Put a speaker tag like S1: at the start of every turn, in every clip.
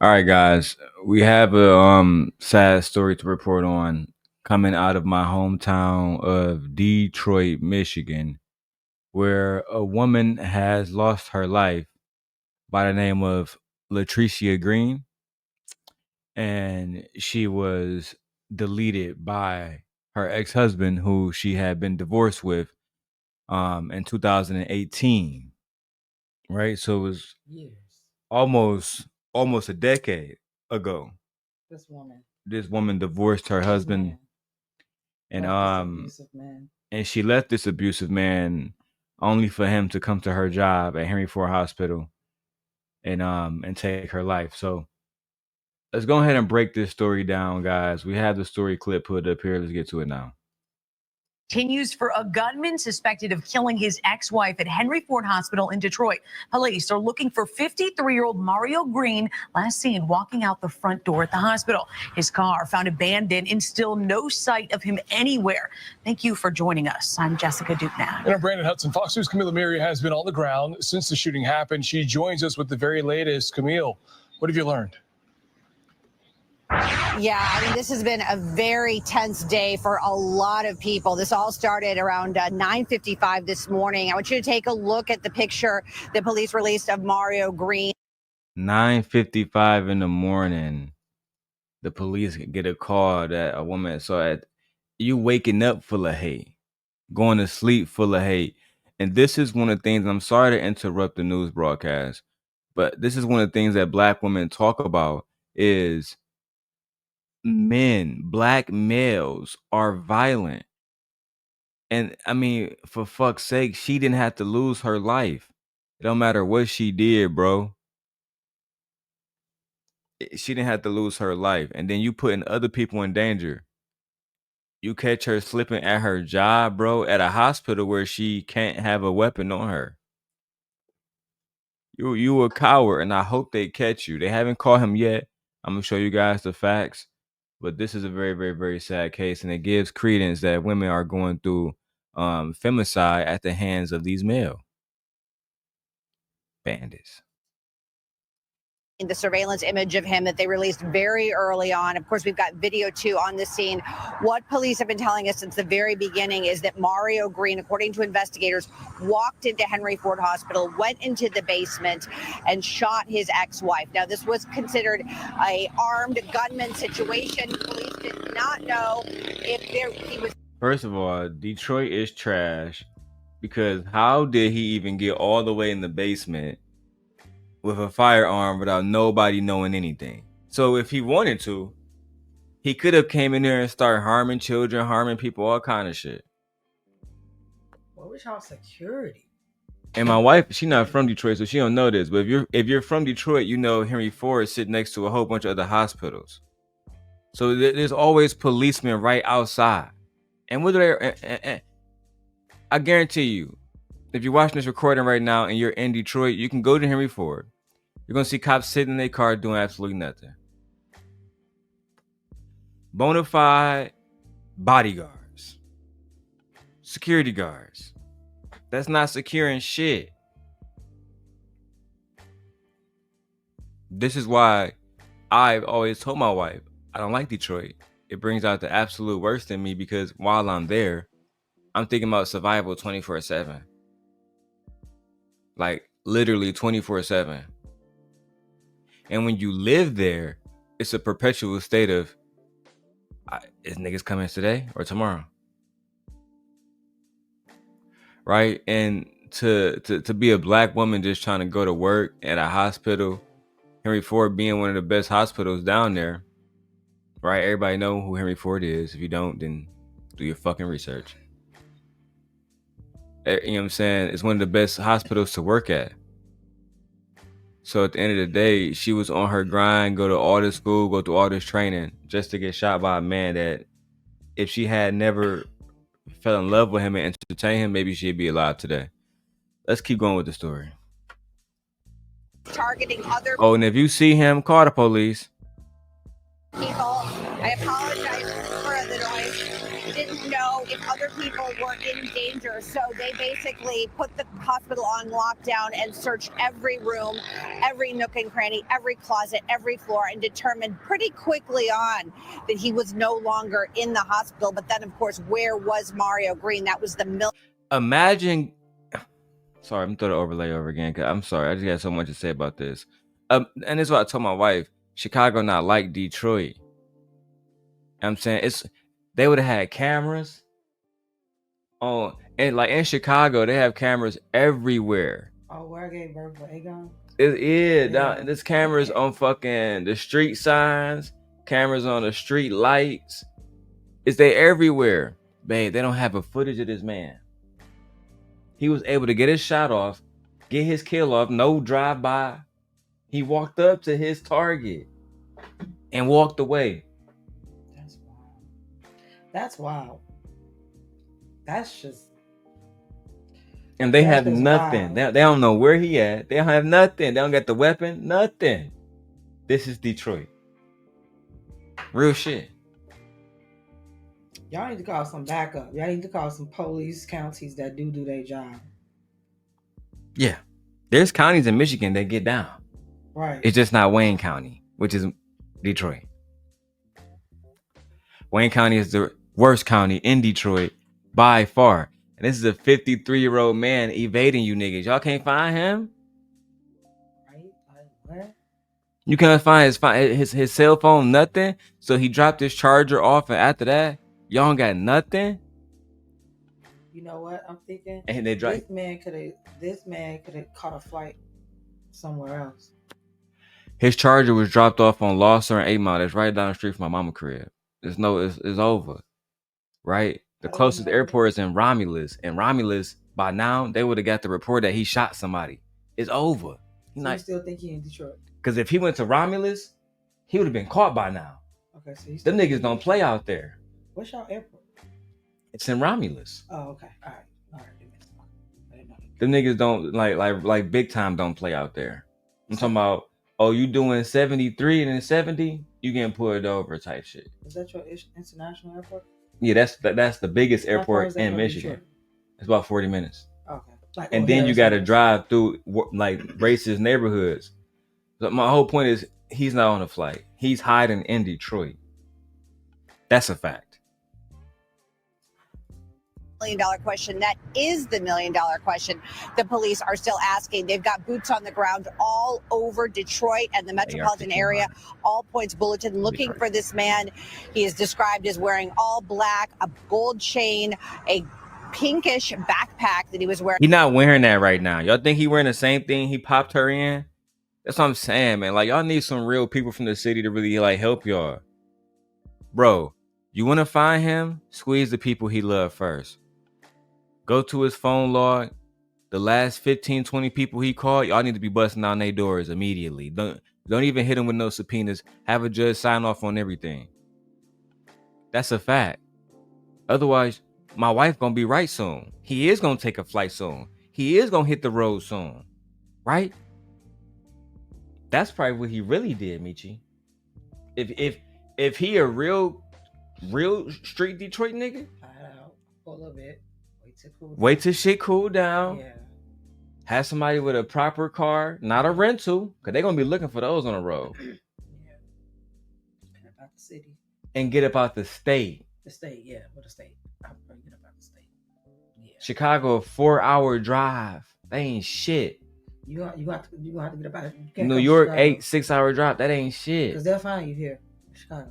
S1: All right, guys, we have a sad story to report on coming out of my hometown of Detroit, Michigan, where a woman has lost her life by the name of Latricia Green, and she was deleted by her ex-husband, who she had been divorced with in 2018. Right, so it was
S2: Years.
S1: almost a decade ago. This woman divorced her husband, and
S2: Left this abusive man.
S1: and she left this abusive man only for him to come to her job at Henry Ford Hospital and take her life. So let's go ahead and break this story down, guys. We have the story clip put up here. Let's get to it now.
S3: Continues for a gunman suspected of killing his ex-wife at Henry Ford Hospital in Detroit. Police are looking for 53-year-old Mario Green, last seen walking out the front door at the hospital. His car found abandoned and still no sight of him anywhere. Thank you for joining us. I'm Jessica Dupna.
S4: And Brandon Hudson, Fox News' Camille Amiri has been on the ground since the shooting happened. She joins us with the very latest. Camille, what have you learned?
S5: Yeah, I mean, this has been a very tense day for a lot of people. This all started around 9:55 this morning. I want you to take a look at the picture the police released of Mario Green.
S1: 9:55 in the morning, the police get a call that a woman saw you waking up full of hate, going to sleep full of hate. And this is one of the things, I'm sorry to interrupt the news broadcast, but this is one of the things that Black women talk about is men, Black males are violent. And I mean, for fuck's sake, she didn't have to lose her life. It don't matter what she did, bro. She didn't have to lose her life. And then you putting other people in danger. You catch her slipping at her job, bro, at a hospital where she can't have a weapon on her. You a coward, and I hope they catch you. They haven't caught him yet. I'm gonna show you guys the facts. But this is a very, very, very sad case, and it gives credence that women are going through femicide at the hands of these male bandits.
S5: The surveillance image of him that they released very early on. Of course, we've got video too on the scene. What police have been telling us since the very beginning is that Mario Green, according to investigators, walked into Henry Ford Hospital, went into the basement, and shot his ex-wife. Now, this was considered a armed gunman situation. Police did not know if he was.
S1: First of all, Detroit is trash because how did he even get all the way in the basement with a firearm without nobody knowing anything? So if he wanted to, he could have came in there and started harming children, harming people, all kind of shit.
S2: What was y'all security?
S1: And my wife, she's not from Detroit, so she don't know this. But if you're from Detroit, you know Henry Ford is sitting next to a whole bunch of other hospitals. So there's always policemen right outside. And whether I guarantee you, if you're watching this recording right now and you're in Detroit, you can go to Henry Ford. You're going to see cops sitting in their car doing absolutely nothing. Bonafide bodyguards. Security guards. That's not securing shit. This is why I've always told my wife, I don't like Detroit. It brings out the absolute worst in me because while I'm there, I'm thinking about survival 24/7. Like literally 24/7. And when you live there, it's a perpetual state of, is niggas coming today or tomorrow? Right? And to be a Black woman just trying to go to work at a hospital, Henry Ford being one of the best hospitals down there, right? Everybody know who Henry Ford is. If you don't, then do your fucking research. You know what I'm saying? It's one of the best hospitals to work at. So at the end of the day, she was on her grind, go to all this school, go through all this training just to get shot by a man that if she had never fell in love with him and entertained him, maybe she'd be alive today. Let's keep going with the story.
S5: Targeting other.
S1: Oh, and if you see him, call the police.
S5: People, I apologize for the noise. Didn't know if other people were in danger. So they basically put the hospital on lockdown and searched every room, every nook and cranny, every closet, every floor, and determined pretty quickly on that he was no longer in the hospital. But then, of course, where was Mario Green? That was the
S1: Imagine. Sorry, I'm throwing the overlay over again. Cause I'm sorry, I just got so much to say about this. And this is what I told my wife. Chicago not like Detroit. I'm saying they would have had cameras on, and like in Chicago, they have cameras everywhere.
S2: Oh, where I gave birth to Aegon?
S1: There's cameras on fucking the street signs, cameras on the street lights. They everywhere. Babe, they don't have a footage of this man. He was able to get his shot off, get his kill off, no drive-by. He walked up to his target and walked away.
S2: That's wild. That's wild. That's just.
S1: And they have nothing. They don't know where he at. They don't have nothing. They don't got the weapon. Nothing. This is Detroit. Real shit.
S2: Y'all need to call some backup. Y'all need to call some police counties that do their job.
S1: Yeah. There's counties in Michigan that get down.
S2: Right.
S1: It's just not Wayne County, which is Detroit. Wayne County is the worst county in Detroit by far. And this is a 53-year-old man evading you niggas. Y'all can't find him?
S2: Right? Like, what?
S1: You can't find his cell phone, nothing. So he dropped his charger off, and after that, y'all don't got nothing.
S2: You know what? I'm thinking
S1: And they
S2: this man could have caught a flight somewhere else.
S1: His charger was dropped off on Lawson and 8 Mile. That's right down the street from my mama crib. It's over. Right? The closest airport is in Romulus. And Romulus, by now, they would have got the report that he shot somebody. It's over.
S2: You still think he in Detroit?
S1: Because if he went to Romulus, he would have been caught by now.
S2: Okay, so
S1: them niggas don't play out there.
S2: What's y'all airport?
S1: It's in Romulus.
S2: Oh, okay. All right.
S1: Them niggas don't like big time don't play out there. I'm talking about, oh, you doing 73 and then 70, you getting pulled over type shit.
S2: Is that your international airport?
S1: Yeah, that's the biggest airport in Michigan. Detroit? It's about 40 minutes.
S2: Okay.
S1: And then you got to drive through like racist neighborhoods. So my whole point is he's not on a flight. He's hiding in Detroit. That's a fact.
S5: $1 million question. That is the $1 million question the police are still asking. They've got boots on the ground all over Detroit and the metropolitan area. All Points Bulletin looking for this man. He is described as wearing all black, a gold chain, a pinkish backpack that he was wearing.
S1: He's not wearing that right now. Y'all think he wearing the same thing he popped her in? That's what I'm saying, man. Like, y'all need some real people from the city to really like help y'all. Bro, you want to find him? Squeeze the people he loved first. Go to his phone log. The last 15, 20 people he called, y'all need to be busting down their doors immediately. Don't even hit him with no subpoenas. Have a judge sign off on everything. That's a fact. Otherwise, my wife gonna be right soon. He is gonna take a flight soon. He is gonna hit the road soon. Right? That's probably what he really did, Michi. If he a real street Detroit nigga,
S2: a little bit.
S1: Wait till shit cool down.
S2: Yeah.
S1: Have somebody with a proper car, not a rental, because they're gonna be looking for those on the road.
S2: Yeah. Get about the city.
S1: And get up out the state.
S2: The state, yeah. What the state? I'll probably get about the state. Yeah.
S1: Chicago, a 4-hour drive. That ain't shit.
S2: You have to get about it.
S1: New York, 6-hour drive. That ain't shit.
S2: Because they'll find you here in Chicago.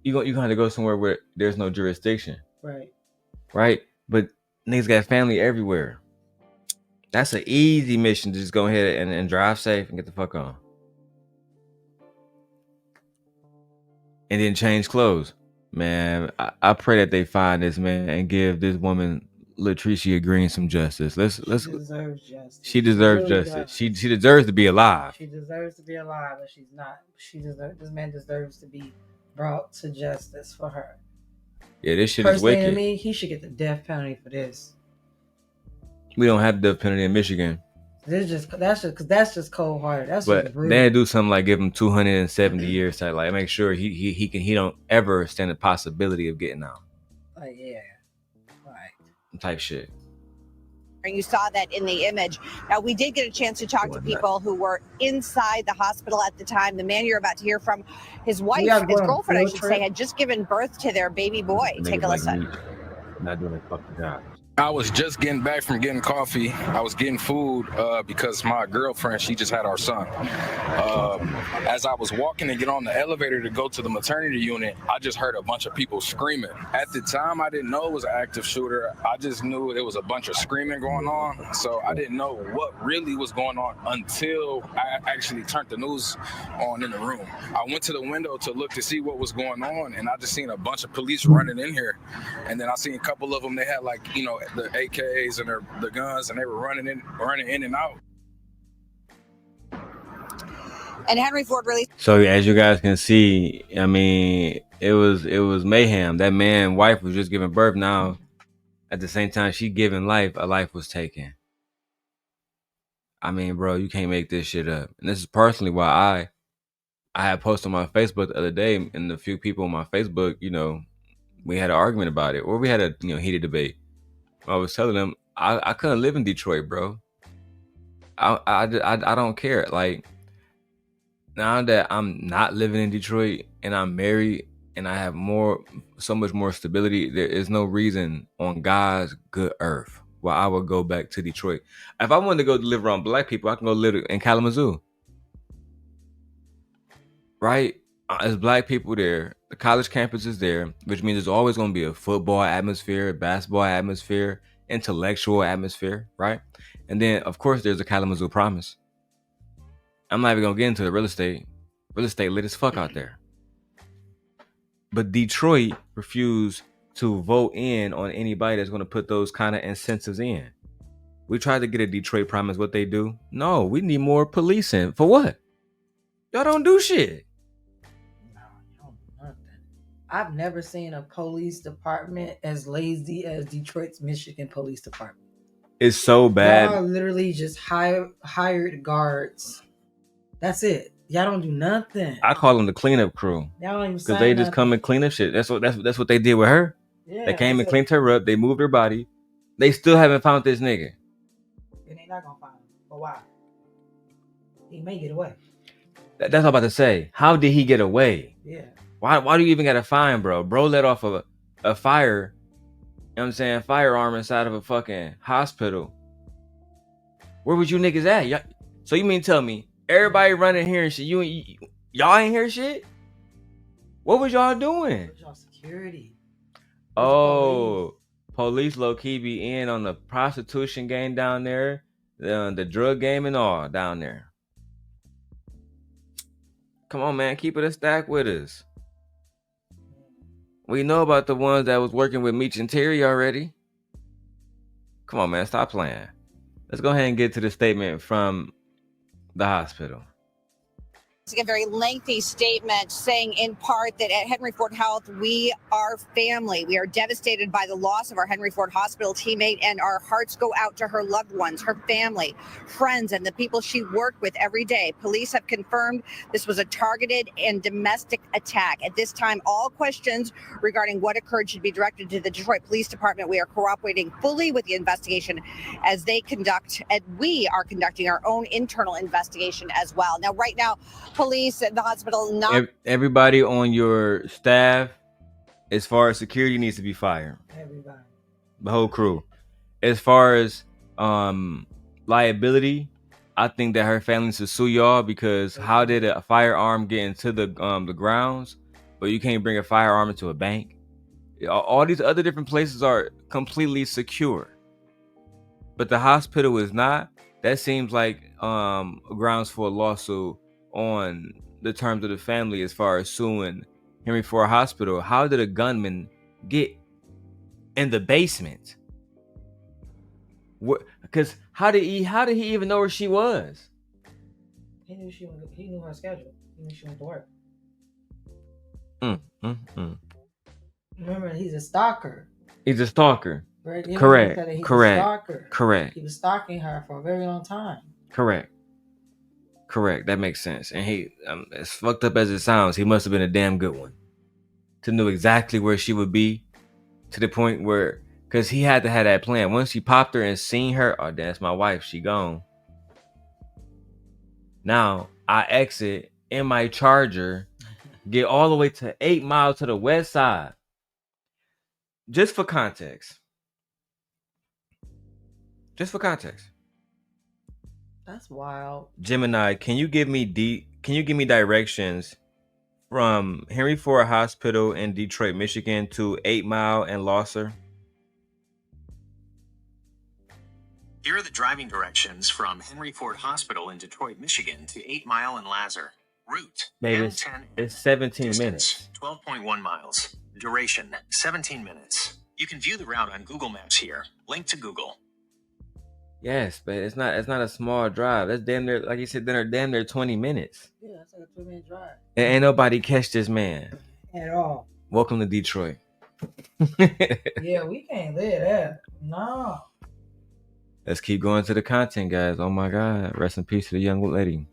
S1: You gonna have to go somewhere where there's no jurisdiction.
S2: Right.
S1: But niggas got family everywhere. That's an easy mission to just go ahead and drive safe and get the fuck on. And then change clothes. Man, I pray that they find this man and give this woman Latricia Green some justice. She deserves justice. She deserves justice. She deserves to be alive.
S2: She deserves to be alive, but she's not. This man deserves to be brought to justice for her.
S1: Yeah, this shit is wicked.
S2: To me, he should get the death penalty for this.
S1: We don't have the death penalty in Michigan.
S2: That's just cold hearted. That's
S1: but
S2: just brutal.
S1: They do something like give him 270 years to like make sure he don't ever stand the possibility of getting out.
S2: Yeah. Right.
S1: type shit.
S5: And you saw that in the image. Now, we did get a chance to talk to people who were inside the hospital at the time. The man you're about to hear from, his wife, his girlfriend, I should say, had just given birth to their baby boy. Take a listen.
S1: Not doing a fucking job.
S6: I was just getting back from getting coffee. I was getting food because my girlfriend, she just had our son. As I was walking to get on the elevator to go to the maternity unit, I just heard a bunch of people screaming. At the time, I didn't know it was an active shooter. I just knew it was a bunch of screaming going on. So I didn't know what really was going on until I actually turned the news on in the room. I went to the window to look to see what was going on, and I just seen a bunch of police running in here. And then I seen a couple of them, they had like, you know, the AKs and the guns, and they were running in and out.
S5: And Henry Ford released.
S1: So as you guys can see, I mean, it was mayhem. That man's wife was just giving birth. Now, at the same time she giving life, a life was taken. I mean, bro, you can't make this shit up. And this is personally why I had posted on my Facebook the other day, and a few people on my Facebook, you know, we had an argument about it, or we had a heated debate. I was telling them I couldn't live in Detroit, bro. I don't care. Like, now that I'm not living in Detroit and I'm married and I have so much more stability, there is no reason on God's good earth why I would go back to Detroit. If I wanted to go live around black people, I can go live in Kalamazoo. Right? There's black people there. The college campus is there, which means there's always going to be a football atmosphere, basketball atmosphere, intellectual atmosphere, right? And then, of course, there's the Kalamazoo Promise. I'm not even going to get into the real estate. Real estate lit as fuck out there. But Detroit refused to vote in on anybody that's going to put those kind of incentives in. We tried to get a Detroit Promise. What they do? No, we need more policing. For what? Y'all don't do shit.
S2: No, you don't do nothing. I've never seen a police department as lazy as Detroit's Michigan Police Department.
S1: It's so bad.
S2: Y'all literally just hired guards. That's it. Y'all don't do nothing.
S1: I call them the cleanup crew.
S2: Y'all don't even
S1: because they just come and clean up shit. That's what they did with her.
S2: Yeah,
S1: they came and cleaned her up. They moved her body. They still haven't found this nigga.
S2: And they not gonna find him. But why? He may get away.
S1: That's what I'm about to say. How did he get away?
S2: Yeah.
S1: Why do you even gotta find, bro? Bro let off a fire. You know what I'm saying? Firearm inside of a fucking hospital. Where was you niggas at? So you mean tell me everybody running here and shit? Y'all ain't hear shit? What was y'all doing?
S2: Where's y'all security?
S1: Oh, police low key be in on the prostitution game down there, the drug game and all down there. Come on, man, keep it a stack with us. We know about the ones that was working with Meech and Terry already. Come on, man, stop playing. Let's go ahead and get to the statement from the hospital.
S5: A very lengthy statement saying in part that at Henry Ford Health, we are family. We are devastated by the loss of our Henry Ford Hospital teammate, and our hearts go out to her loved ones, her family, friends, and the people she worked with every day. Police have confirmed this was a targeted and domestic attack. At this time, all questions regarding what occurred should be directed to the Detroit Police Department. We are cooperating fully with the investigation as they conduct, and we are conducting our own internal investigation as well. Now, right now, police at the hospital not
S1: everybody on your staff as far as security needs to be fired.
S2: Everybody.
S1: The whole crew. As far as liability, I think that her family needs to sue y'all, because how did a firearm get into the grounds, but you can't bring a firearm into a bank? All these other different places are completely secure, but the hospital is not. That seems like grounds for a lawsuit on the terms of the family as far as suing Henry Ford Hospital. How did a gunman get in the basement? Because how did he even know where she was?
S2: He knew her schedule. He knew she went to work. Remember, he's a stalker.
S1: He's a stalker.
S2: Right?
S1: Correct.
S2: Stalker.
S1: Correct.
S2: He was stalking her for a very long time.
S1: Correct. That makes sense. And he, as fucked up as it sounds, he must have been a damn good one to know exactly where she would be, to the point where, Cause he had to have that plan. Once he popped her and seen her, oh, that's my wife. She gone. Now I exit in my Charger, get all the way to 8 Mile to the west side. Just for context.
S2: That's wild.
S1: Gemini, can you give me directions from Henry Ford Hospital in Detroit, Michigan to 8 Mile and Losser?
S7: Here are the driving directions from Henry Ford Hospital in Detroit, Michigan to 8 Mile and Lazar. Route
S1: Baby,
S7: M10.
S1: it's 17
S7: Distance,
S1: minutes.
S7: 12.1 miles. Duration 17 minutes. You can view the route on Google Maps here. Link to Google.
S1: Yes, but it's not a small drive. That's damn near, like you said, damn near 20 minutes.
S2: Yeah, that's like a 2-minute drive.
S1: And ain't nobody catch this man.
S2: At all.
S1: Welcome to Detroit.
S2: Yeah, we can't live that. No.
S1: Let's keep going to the content, guys. Oh my God. Rest in peace to the young lady.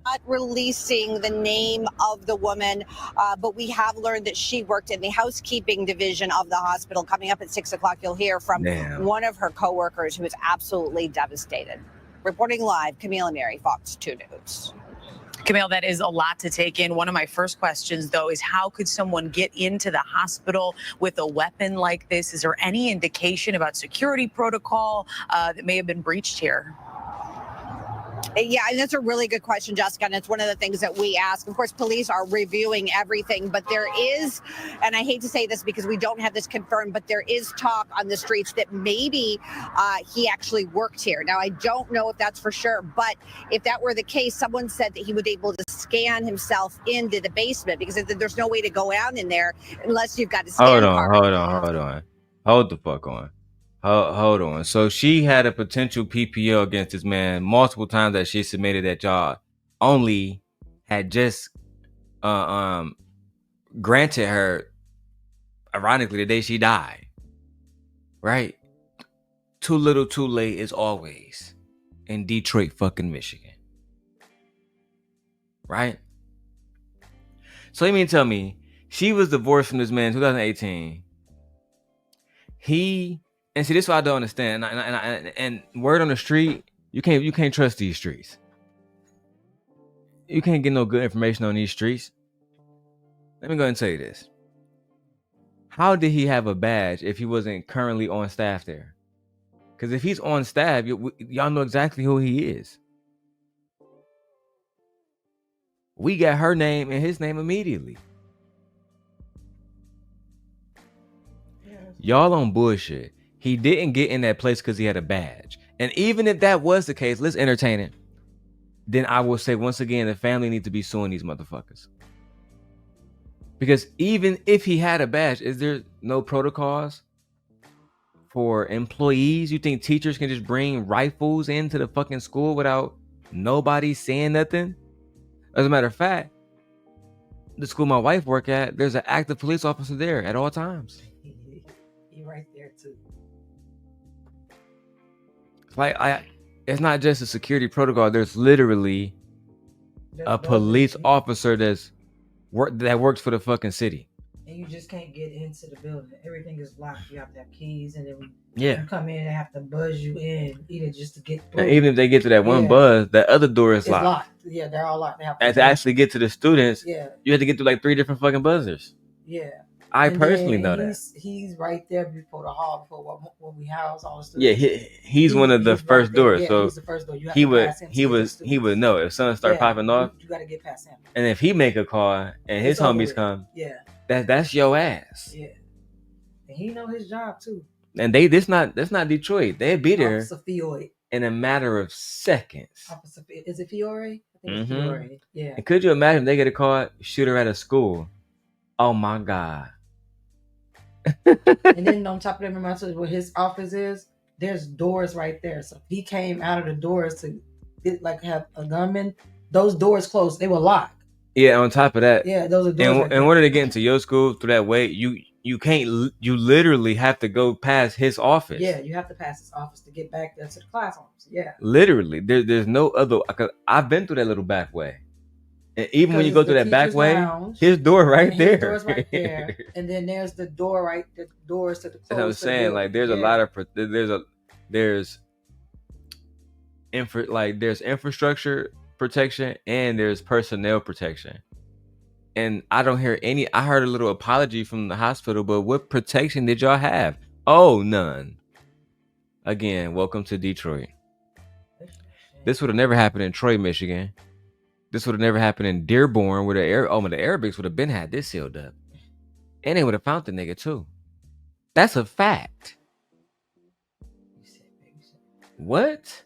S5: Not releasing the name of the woman, but we have learned that she worked in the housekeeping division of the hospital. Coming up at 6 o'clock, you'll hear from one of her coworkers who is absolutely devastated. Reporting live, Camille Amiri, Fox 2 News.
S3: Camille, that is a lot to take in. One of my first questions, though, is how could someone get into the hospital with a weapon like this? Is there any indication about security protocol that may have been breached here?
S5: Yeah, and that's a really good question, Jessica, and it's one of the things that we ask. Of course, police are reviewing everything, but there is, and I hate to say this because we don't have this confirmed, but there is talk on the streets that maybe he actually worked here. Now, I don't know if that's for sure, but if that were the case, someone said that he would be able to scan himself into the basement because there's no way to go out in there unless you've got a scan card.
S1: Hold the fuck on. Hold on. So she had a potential PPO against this man multiple times that she submitted that job. Only had just granted her, ironically, the day she died. Right? Too little, too late is always in Detroit, fucking Michigan. Right? So you mean tell me she was divorced from this man in 2018. And see, this is what I don't understand. And word on the street, you can't trust these streets. You can't get no good information on these streets. Let me go ahead and tell you this. How did he have a badge if he wasn't currently on staff there? Because if he's on staff, y'all know exactly who he is. We got her name and his name immediately. Y'all on bullshit. He didn't get in that place because he had a badge. And even if that was the case, let's entertain it. Then I will say once again, the family needs to be suing these motherfuckers. Because even if he had a badge, is there no protocols for employees? You think teachers can just bring rifles into the fucking school without nobody saying nothing? As a matter of fact, the school my wife work at, there's an active police officer there at all times.
S2: You're right there too.
S1: It's not just a security protocol. There's literally a police officer that works for the fucking city.
S2: And you just can't get into the building. Everything is locked. You have to have keys, and then when
S1: you
S2: come in, they have to buzz you in, either just to get through.
S1: And even if they get to that one buzz, that other door is locked.
S2: Yeah, they're all locked. They have
S1: to actually get to the students, you have to get through like 3 different fucking buzzers.
S2: Yeah.
S1: I personally know that.
S2: He's right there before the hall, before when we house all the students.
S1: Yeah, he's one of the first doors. So
S2: he's the first door. You have
S1: he
S2: to pass him
S1: he would know if something start popping off.
S2: You got to get past him.
S1: And if he make a call and his homies come, that's your ass.
S2: Yeah, and he know his job too.
S1: And that's not Detroit. They'd be there in a matter of seconds.
S2: Is it Fiore? I think it's Fiore. Yeah.
S1: And could you imagine they get a call, shoot her at a school? Oh my God.
S2: And then on top of that, remember I told you where his office is? There's doors right there. So if he came out of the doors to have a gunman, those doors closed. They were locked.
S1: Yeah, on top of that.
S2: Yeah, those are doors.
S1: And in order to get into your school through that way, you can't. You literally have to go past his office.
S2: Yeah, you have to pass his office to get back there to the classrooms. Yeah.
S1: Literally, there's no other. I've been through that little back way. And even when you go
S2: Because
S1: through
S2: it's
S1: that
S2: the
S1: back
S2: teacher's
S1: way,
S2: lounge,
S1: his door right
S2: and
S1: there.
S2: his door's right there, and then there's the doors to the
S1: That's what I'm
S2: close to the
S1: saying. Like, there's a
S2: building.
S1: lot of there's infrastructure protection and there's personnel protection. And I don't hear any. I heard a little apology from the hospital, but what protection did y'all have? Oh, none. Again, welcome to Detroit. This would have never happened in Troy, Michigan. This would have never happened in Dearborn, where the Arabics would have been had this sealed up, and they would have found the nigga too. That's a fact. What?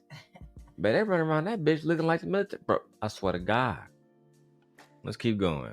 S1: But they run around that bitch looking like the military, bro. I swear to God. Let's keep going.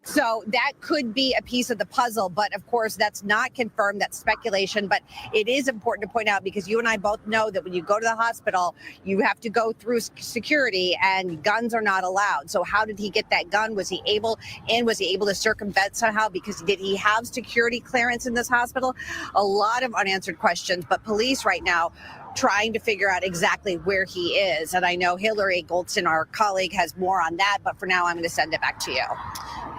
S5: So that could be a piece of the puzzle, but of course that's not confirmed, that's speculation. But it is important to point out, because you and I both know that when you go to the hospital, you have to go through security and guns are not allowed. So how did he get that gun? Was he able to circumvent somehow? Because did he have security clearance in this hospital? A lot of unanswered questions, but police right now trying to figure out exactly where he is. And I know Hillary Goldson, our colleague, has more on that, but for now I'm going to send it back to you.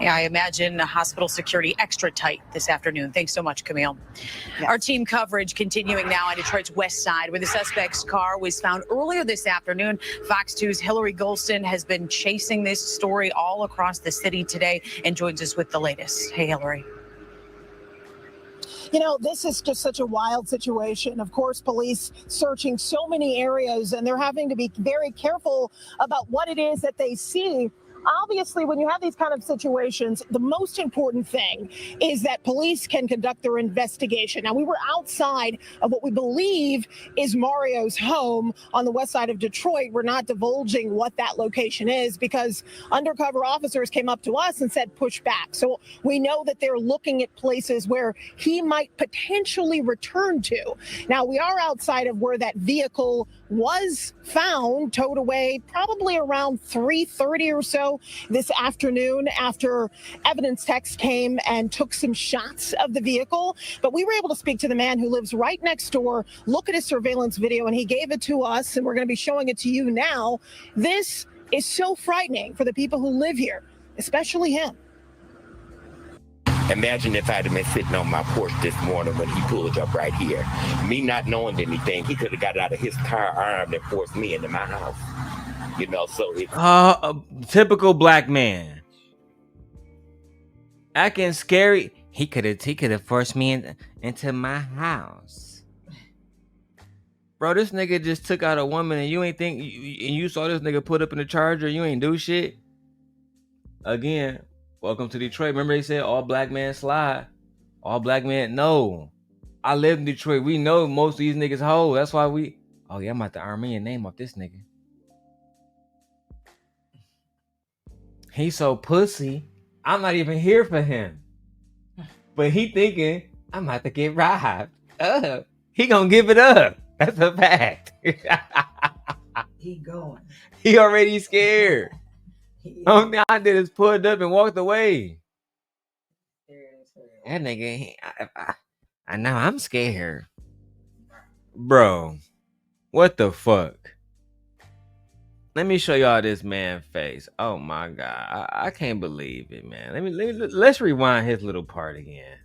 S3: Yeah, I imagine hospital security extra tight this afternoon. Thanks so much, Camille.
S5: Yes.
S3: Our team coverage continuing now on Detroit's west side, where the suspect's car was found earlier this afternoon. Fox 2's Hillary Goldson has been chasing this story all across the city today and joins us with the latest. Hey, Hillary.
S8: You know, this is just such a wild situation. Of course, police searching so many areas, and they're having to be very careful about what it is that they see. Obviously, when you have these kind of situations, the most important thing is that police can conduct their investigation. Now, we were outside of what we believe is Mario's home on the west side of Detroit. We're not divulging what that location is because undercover officers came up to us and said, push back. So we know that they're looking at places where he might potentially return to. Now, we are outside of where that vehicle was found, towed away probably around 3:30 or so this afternoon, after evidence techs came and took some shots of the vehicle. But we were able to speak to the man who lives right next door, look at his surveillance video, and he gave it to us, and we're going to be showing it to you now. This is so frightening for the people who live here, especially him.
S9: Imagine if I'd have been sitting on my porch this morning when he pulled up right here. Me not knowing anything, he could have got out of his car armed and forced me into my house. You know, so it's
S1: a typical black man acting scary. He could have forced me into my house. Bro, this nigga just took out a woman, and you ain't think, and you saw this nigga put up in the Charger. You ain't do shit. Again, welcome to Detroit. Remember they said all black men slide. All black men, no. I live in Detroit. We know most of these niggas hoes. That's why oh yeah, I'm about to earn me a name off this nigga. He's so pussy. I'm not even here for him. But he thinking, I'm about to get robbed. He gonna give it up. That's a fact.
S2: He going.
S1: He already scared. Only thing I did is pulled up and walked away. That nigga, I know I'm scared. Bro, what the fuck? Let me show y'all this man's face. Oh my God. I can't believe it, man. Let's rewind his little part again.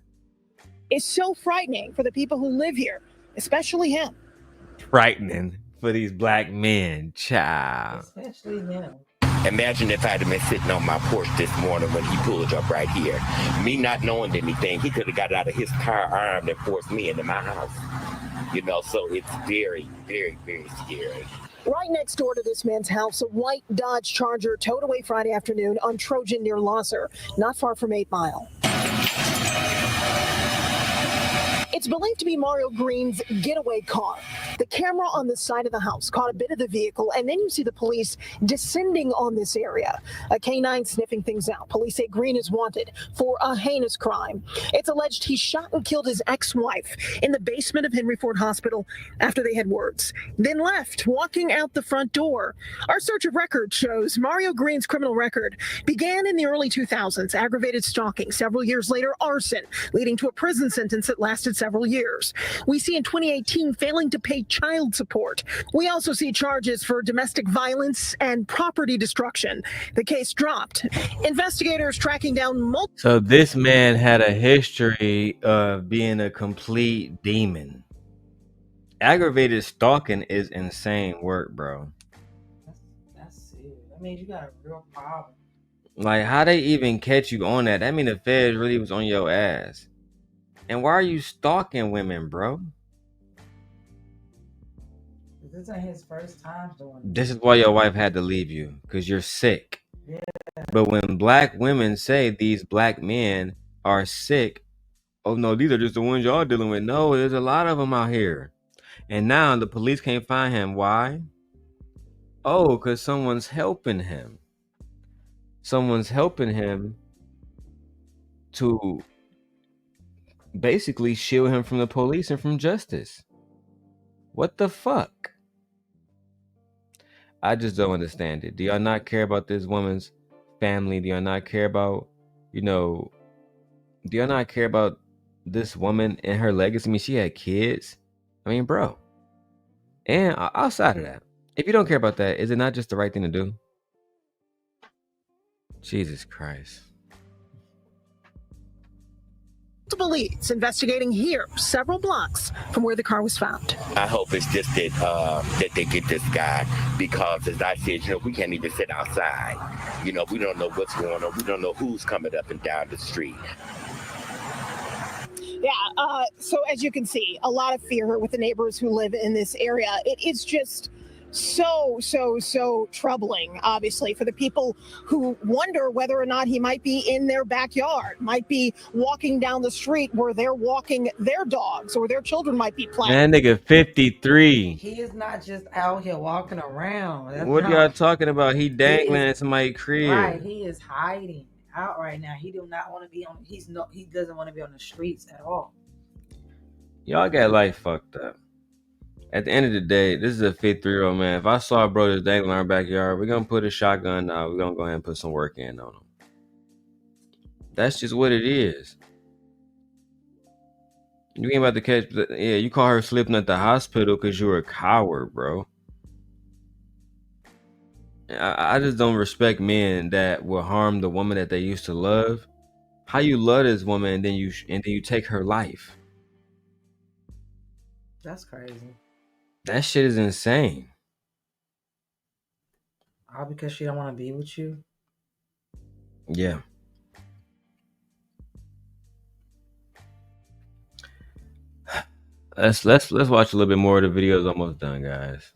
S8: It's so frightening for the people who live here, especially him.
S1: Frightening for these black men, child.
S2: Especially him.
S9: imagine if I'd have been sitting on my porch this morning when he pulled up right here. Me not knowing anything, he could have got out of his car armed and forced me into my house. You know, so it's very, very, very scary.
S8: Right next door to this man's house, a white Dodge Charger towed away Friday afternoon on Trojan near Losser, not far from 8 Mile. It's believed to be Mario Green's getaway car. The camera on the side of the house caught a bit of the vehicle, and then you see the police descending on this area. A K-9 sniffing things out. Police say Green is wanted for a heinous crime. It's alleged he shot and killed his ex-wife in the basement of Henry Ford Hospital after they had words, then left, walking out the front door. Our search of records shows Mario Green's criminal record began in the early 2000s, aggravated stalking. Several years later, arson, leading to a prison sentence that lasted several years. We see in 2018 failing to pay child support. We also see charges for domestic violence and property destruction. The case dropped. Investigators tracking down multiple.
S1: So this man had a history of being a complete demon. Aggravated stalking is insane work, bro.
S2: That's it. That means you got a real problem.
S1: Like, how they even catch you on that? That mean the feds really was on your ass. And why are you stalking women, bro?
S2: This ain't his first time doing it.
S1: This is why your wife had to leave you, because you're sick.
S2: Yeah.
S1: But when black women say these black men are sick, oh no, these are just the ones y'all dealing with. No, there's a lot of them out here. And now the police can't find him. Why? Oh, because someone's helping him. Someone's helping him to basically shield him from the police and from justice. What the fuck? I just don't understand it. Do y'all not care about this woman's family? Do y'all not care about, do y'all not care about this woman and her legacy? I mean, she had kids. I mean, bro. And outside of that, if you don't care about that, is it not just the right thing to do? Jesus Christ.
S8: Multiple leads investigating here, several blocks from where the car was found.
S9: I hope it's just that they get this guy, because as I said, we can't even sit outside. We don't know what's going on. We don't know who's coming up and down the street.
S8: Yeah, so as you can see, a lot of fear with the neighbors who live in this area. It is just so troubling, obviously, for the people who wonder whether or not he might be in their backyard, might be walking down the street where they're walking their dogs, or their children might be playing.
S1: Man, nigga 53.
S2: He is not just out here walking around. That's
S1: What
S2: not,
S1: y'all talking about? He dangling at somebody's crib.
S2: Right, he is hiding out right now. He do not want to be on. He doesn't want to be on the streets at all.
S1: Y'all got life fucked up. At the end of the day, this is a 53-year-old man. If I saw a bro just dangling in our backyard, we're gonna put a shotgun out. We're gonna go ahead and put some work in on him. That's just what it is. You ain't about to catch. Yeah, you call her slipping at the hospital because you're a coward, bro. I just don't respect men that will harm the woman that they used to love. How you love this woman and then you take her life?
S2: That's crazy.
S1: That shit is insane.
S2: All because she don't want to be with you.
S1: Yeah. Let's watch a little bit more. The video is almost done, guys.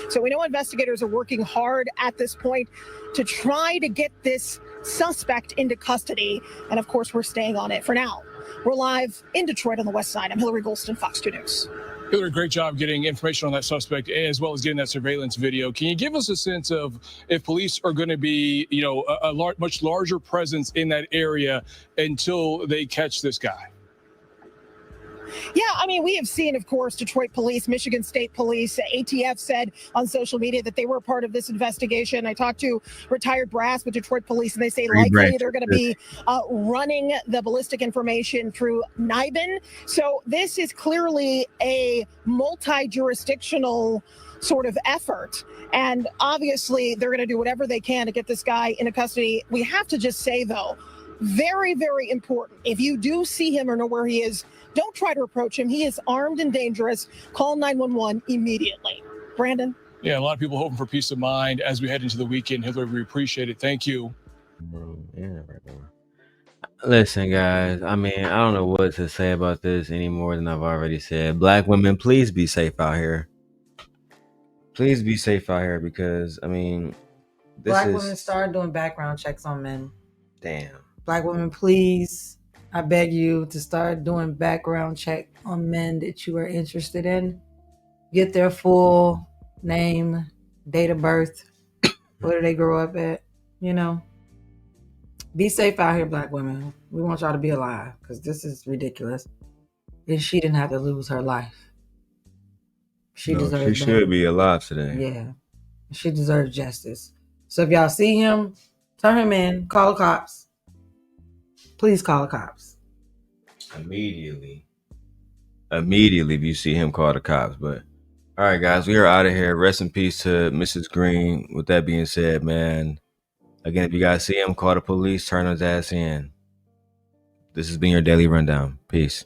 S8: So we know investigators are working hard at this point to try to get this suspect into custody. And of course, we're staying on it for now. We're live in Detroit on the west side. I'm Hillary Golston, Fox 2 News.
S4: Hillary, great job getting information on that suspect as well as getting that surveillance video. Can you give us a sense of if police are going to be, a much larger presence in that area until they catch this guy?
S8: Yeah, I mean, we have seen, of course, Detroit police, Michigan State Police, ATF said on social media that they were part of this investigation. I talked to retired brass with Detroit police, and they say likely they're going to be running the ballistic information through NIBIN. So this is clearly a multi-jurisdictional sort of effort. And obviously, they're going to do whatever they can to get this guy into custody. We have to just say, though, very, very important. If you do see him or know where he is, don't try to approach him. He is armed and dangerous. Call 911 immediately. Brandon?
S4: Yeah, a lot of people hoping for peace of mind as we head into the weekend. Hillary, we appreciate it. Thank you.
S1: Listen, guys, I mean, I don't know what to say about this any more than I've already said. Black women, please be safe out here. Please be safe out here because, I mean,
S2: Black women start doing background checks on men.
S1: Damn.
S2: Black women, please, I beg you to start doing background check on men that you are interested in. Get their full name, date of birth, where did they grow up at, Be safe out here, black women. We want y'all to be alive because this is ridiculous. And she didn't have to lose her life. She
S1: should be alive today.
S2: Yeah. She deserves justice. So if y'all see him, turn him in, call the cops. Please call the cops.
S1: immediately if you see him, call the cops. But all right, guys, we are out of here. Rest in peace to Mrs. Green. With that being said, man, again, if you guys see him, call the police, turn his ass in. This has been your daily rundown. Peace.